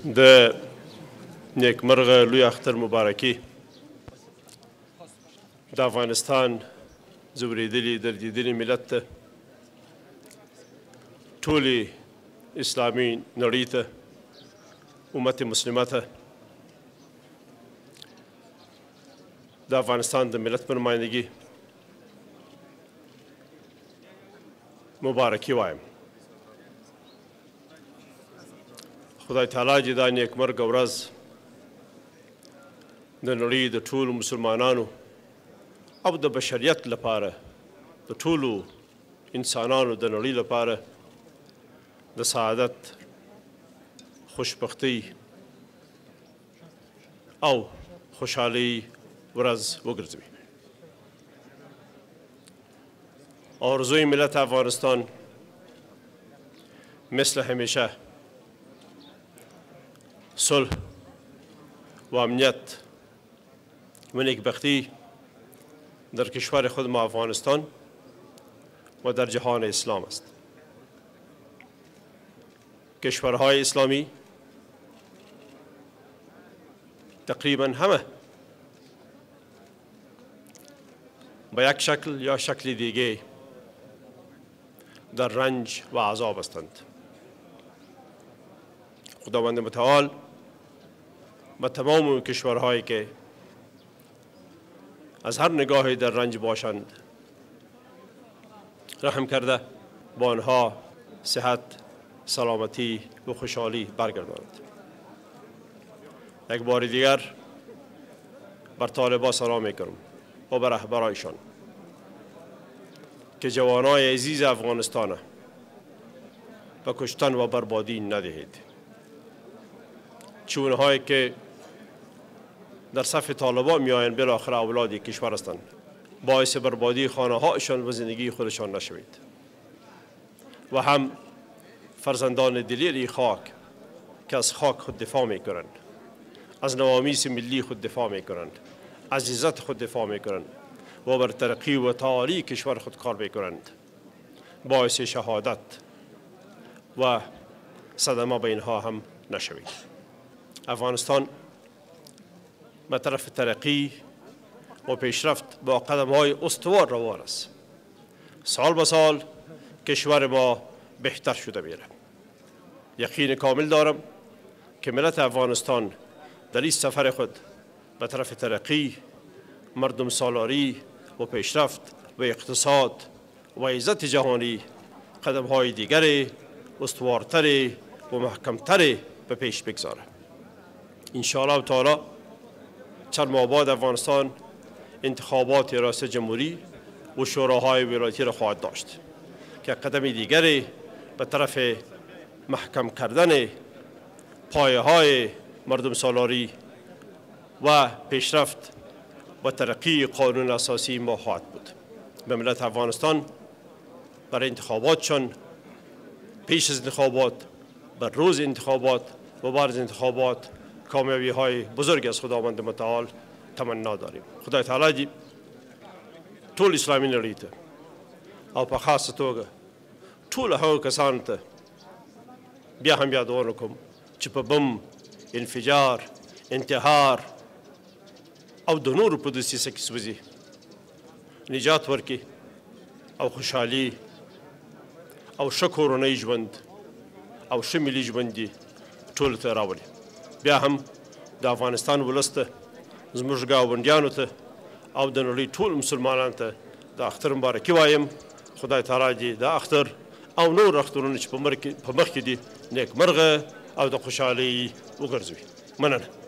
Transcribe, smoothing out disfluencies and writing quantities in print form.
د نیکمرغه لوی اختر مبارکي د افغانستان ځورېدلي دردېدلي ملت ته ټولې اسلامي نړۍ ته امت مسلمه ته د افغانستان د ملت په نمایندګي مبارکي وایم. خدای تعالی دې دا نیکمرغه ورځ د نړۍ د ټولو مسلمانانو او د بشریت لپاره د ټولو انسانانو د نړۍ لپاره د سعادت خوشبختۍ او خوشحالۍ ورځ وګرځوي. آرزوی ملت افغانستان مثل همیشه صلح و امنیت و نیکبختی در کشور خود ما افغانستان و در جهان اسلام است. کشورهای اسلامی تقریبا همه به یک شکل یا شکل دیگه در رنج و عذاب هستند. خداوند متعال به تمام کشورهایی که از هر نگاهی در رنج باشند رحم کرده با آنها صحت، سلامتی و خوشحالی برگرداند. یک بار دیگر بر طالبان سلام میکنم و بر رهبرایشان که جوانای عزیز افغانستان به کشتن و بربادی ندهید. چونهایی که در صف طالبان میآیند بالاخره اولاد کشور هستند، باعث بربادی خانه هایشان و زندگی خودشان نشوید و هم فرزندان دلیر خاک که از خاک خود دفاع می کنند، از نوامیس ملی خود دفاع می کنند، از عزت خود دفاع می کنند و بر ترقی و تعالی کشور خود کار می کنند، باعث شهادت و صدمه به اینها هم نشوید. افغانستان به طرف ترقی و پیشرفت با قدم‌های استوار روان است. سال به سال کشور ما بهتر شده میره. یقین کامل دارم که ملت افغانستان در این سفر خود به طرف ترقی، مردم سالاری و پیشرفت و اقتصاد و عزت جهانی قدم‌های دیگر استوارتر و محکمتر به پیش بگذاره. انشاءالله تعالی چند ماه بعد افغانستان انتخابات ریاست جمهوری و شوراهای ولایتی را خواهد داشت که قدم دیگری به طرف محکم کردن پایه‌های مردم سالاری و پیشرفت و ترقی قانون اساسی ما خواهد بود. به ملت افغانستان برای انتخاباتشان، پیش از انتخابات، بر روز انتخابات و بعد از انتخابات کامیابی های بزرگ از خداوند متعال تمنا داریم. خدای تعالی ټول اسلامي نړۍ ته او په خاصه توګه ټول هغو کسانو ته بیا هم یادونه کوم چې په بم، انفجار، انتحار او د نورو په دسیسه کې سوځي نجات ورکړي او خوشحالي او ښه کورنی ژوند او ښه ملي ژوند دې ټولو ته راولي. بیا هم د افغانستان ولس ته، زموږ ګاونډیانو ته او د نړۍ ټول مسلمانانو ته د اختر مبارکي وایم. خدای تعالی دې د اختر او نور اخترونه چې په مخ کې دي نیکمرغه او د خوشحالۍ وګرځوي. مننه.